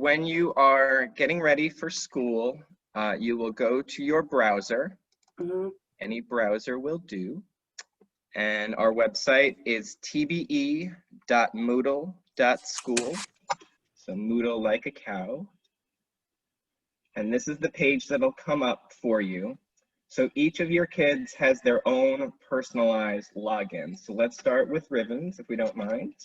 when you are getting ready for school, you will go to your browser. Any browser will do. And our website is tbe.moodle.school. So Moodle like a cow. And this is the page that'll come up for you. So each of your kids has their own personalized login. So let's start with Ribbons, if we don't mind.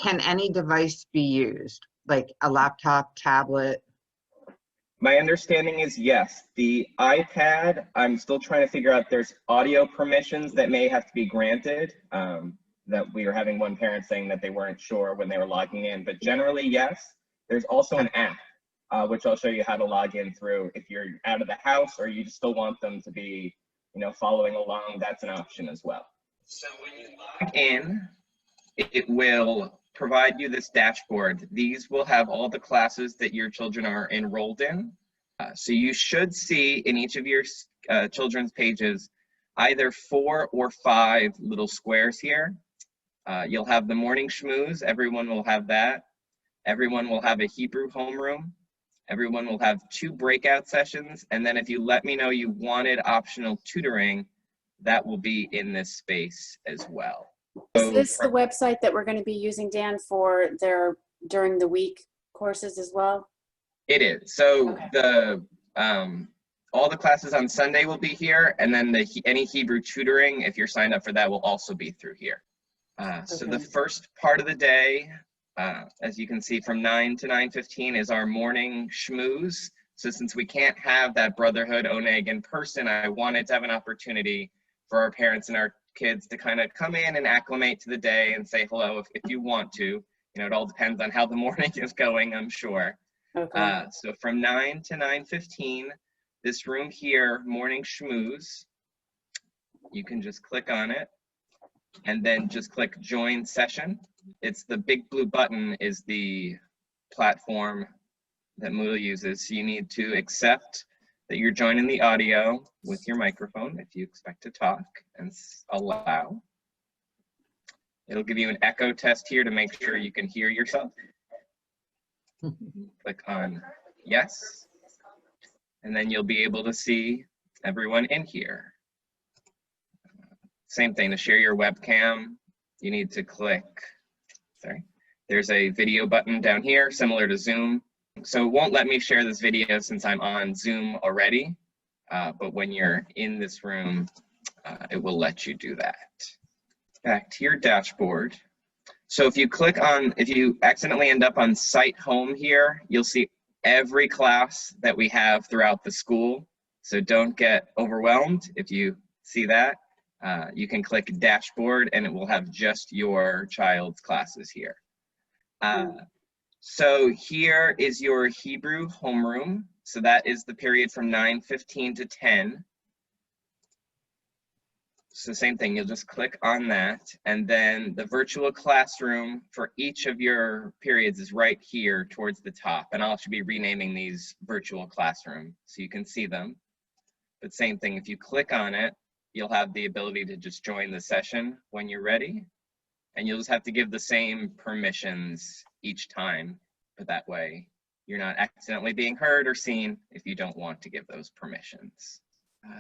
Can any device be used, like a laptop, tablet? My understanding is yes. The iPad, I'm still trying to figure out, there's audio permissions that may have to be granted. That we were having one parent saying that they weren't sure when they were logging in, but generally, yes. There's also an app, which I'll show you how to log in through. If you're out of the house or you still want them to be, following along, that's an option as well. So when you log in, it will provide you this dashboard. These will have all the classes that your children are enrolled in. So you should see in each of your children's pages either 4 or 5 little squares here. You'll have the morning schmooze. Everyone will have that. Everyone will have a Hebrew homeroom. Everyone will have 2 breakout sessions. And then if you let me know you wanted optional tutoring, that will be in this space as well. Is this the website that we're going to be using, Dan, for their during the week courses as well? It is. So okay. All the classes on Sunday will be here, and then any Hebrew tutoring, if you're signed up for that, will also be through here. So the first part of the day, as you can see, from 9 to 9:15 is our morning schmooze. So since we can't have that Brotherhood Oneg in person, I wanted to have an opportunity for our parents and our kids to kind of come in and acclimate to the day and say hello if you want to. It all depends on how the morning is going, I'm sure. Okay. So from 9 to 9:15, this room here, morning schmooze, you can just click on it and then just click join session. It's the big blue button is the platform that Moodle uses. So you need to accept that you're joining the audio with your microphone if you expect to talk, and allow. It'll give you an echo test here to make sure you can hear yourself. Click on yes, and then you'll be able to see everyone in here. Same thing, to share your webcam, you need to click, there's a video button down here, similar to Zoom. So it won't let me share this video since I'm on Zoom already, but when you're in this room, it will let you do that. Back to your dashboard. So if you accidentally end up on site home here, you'll see every class that we have throughout the school. So don't get overwhelmed if you see that. You can click dashboard and it will have just your child's classes here. So here is your Hebrew homeroom. So that is the period from 9:15 to 10. So same thing, you'll just click on that. And then the virtual classroom for each of your periods is right here towards the top. And I'll actually be renaming these virtual classroom so you can see them. But same thing, if you click on it, you'll have the ability to just join the session when you're ready. And you'll just have to give the same permissions each time, but that way you're not accidentally being heard or seen if you don't want to give those permissions.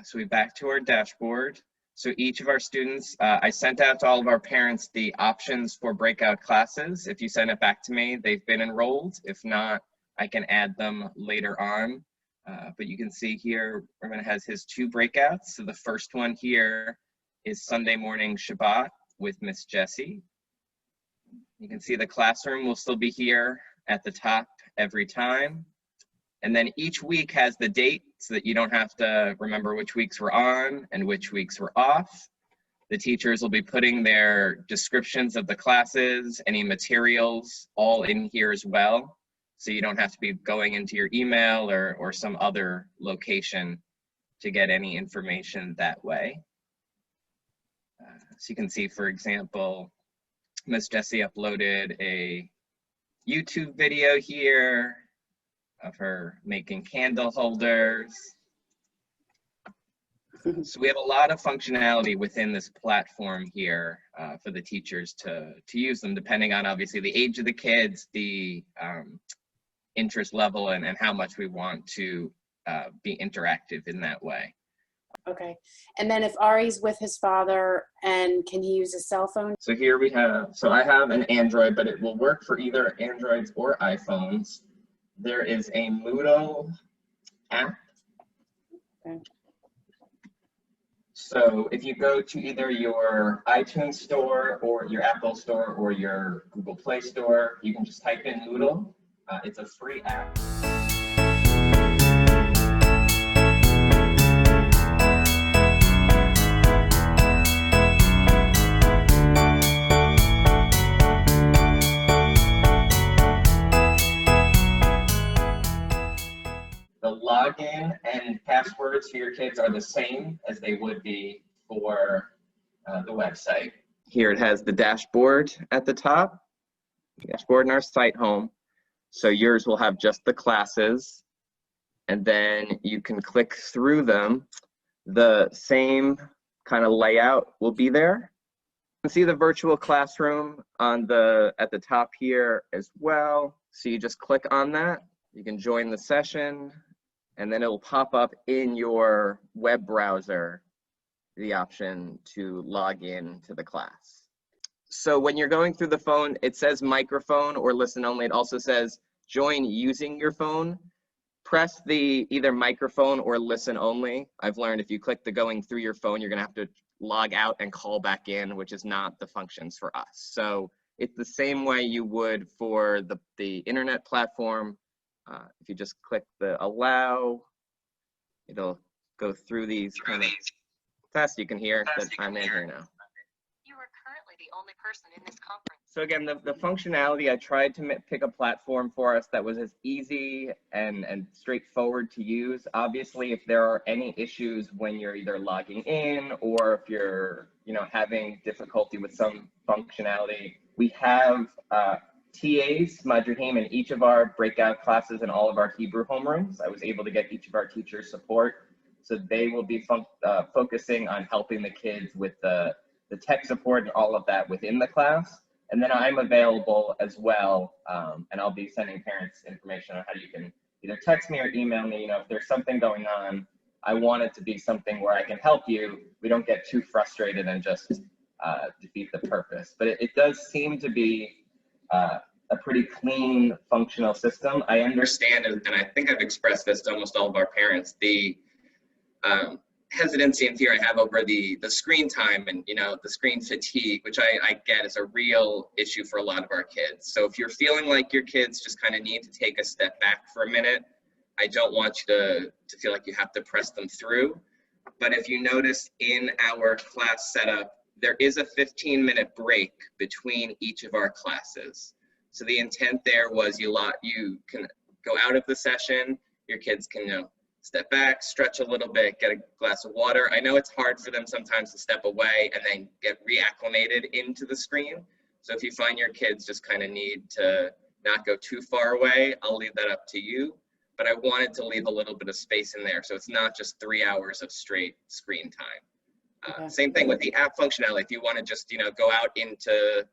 So we're back to our dashboard. So each of our students, I sent out to all of our parents the options for breakout classes. If you send it back to me, they've been enrolled. If not, I can add them later on. But you can see here, Raymond has his 2 breakouts. So the first one here is Sunday morning Shabbat with Miss Jessie. You can see the classroom will still be here at the top every time. And then each week has the date so that you don't have to remember which weeks we're on and which weeks we're off. The teachers will be putting their descriptions of the classes, any materials, all in here as well. So you don't have to be going into your email or some other location to get any information that way. So you can see, for example, Miss Jessie uploaded a YouTube video here of her making candle holders. So we have a lot of functionality within this platform here for the teachers to use them, depending on obviously the age of the kids, the interest level, and how much we want to be interactive in that way. Okay. And then if Ari's with his father, and can he use his cell phone? So here we have, so I have an Android, but it will work for either Androids or iPhones. There is a Moodle app. Okay. So if you go to either your iTunes store or your Apple store or your Google Play store, you can just type in Moodle. It's a free app. The login and passwords for your kids are the same as they would be for the website. Here it has the dashboard at the top, dashboard and our site home. So yours will have just the classes, and then you can click through them. The same kind of layout will be there. You can see the virtual classroom on at the top here as well. So you just click on that. You can join the session, and then it will pop up in your web browser the option to log in to the class. So when you're going through the phone, it says microphone or listen only. It also says join using your phone. Press the either microphone or listen only. I've learned if you click the going through your phone, you're gonna have to log out and call back in, which is not the functions for us. So it's the same way you would for the internet platform. If you just click the allow, it'll go through these kind of tests. You can hear that I'm in here now. You are currently the only person in this conference. So again, the functionality, I tried to pick a platform for us that was as easy and straightforward to use. Obviously, if there are any issues when you're either logging in or if you're having difficulty with some functionality, we have TAs, Madrahim, in each of our breakout classes and all of our Hebrew homerooms. I was able to get each of our teachers support. So they will be focusing on helping the kids with the tech support and all of that within the class. And then I'm available as well, and I'll be sending parents information on how you can either text me or email me. If there's something going on, I want it to be something where I can help you. We don't get too frustrated and just defeat the purpose. But it does seem to be a pretty clean, functional system. I understand, and I think I've expressed this to almost all of our parents, the hesitancy and fear I have over the screen time and the screen fatigue, which I get is a real issue for a lot of our kids. So if you're feeling like your kids just kind of need to take a step back for a minute, I don't want you to feel like you have to press them through. But if you notice in our class setup, there is a 15-minute break between each of our classes. So the intent there was you can go out of the session, your kids can step back, stretch a little bit, get a glass of water. I know it's hard for them sometimes to step away and then get reacclimated into the screen. So if you find your kids just kind of need to not go too far away, I'll leave that up to you. But I wanted to leave a little bit of space in there so it's not just 3 hours of straight screen time. Okay. Same thing with the app functionality. If you want to just go out into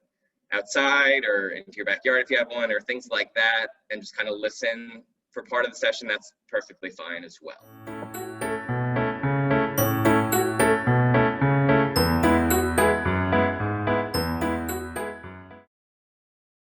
outside or into your backyard if you have one or things like that and just kind of listen for part of the session, that's perfectly fine as well.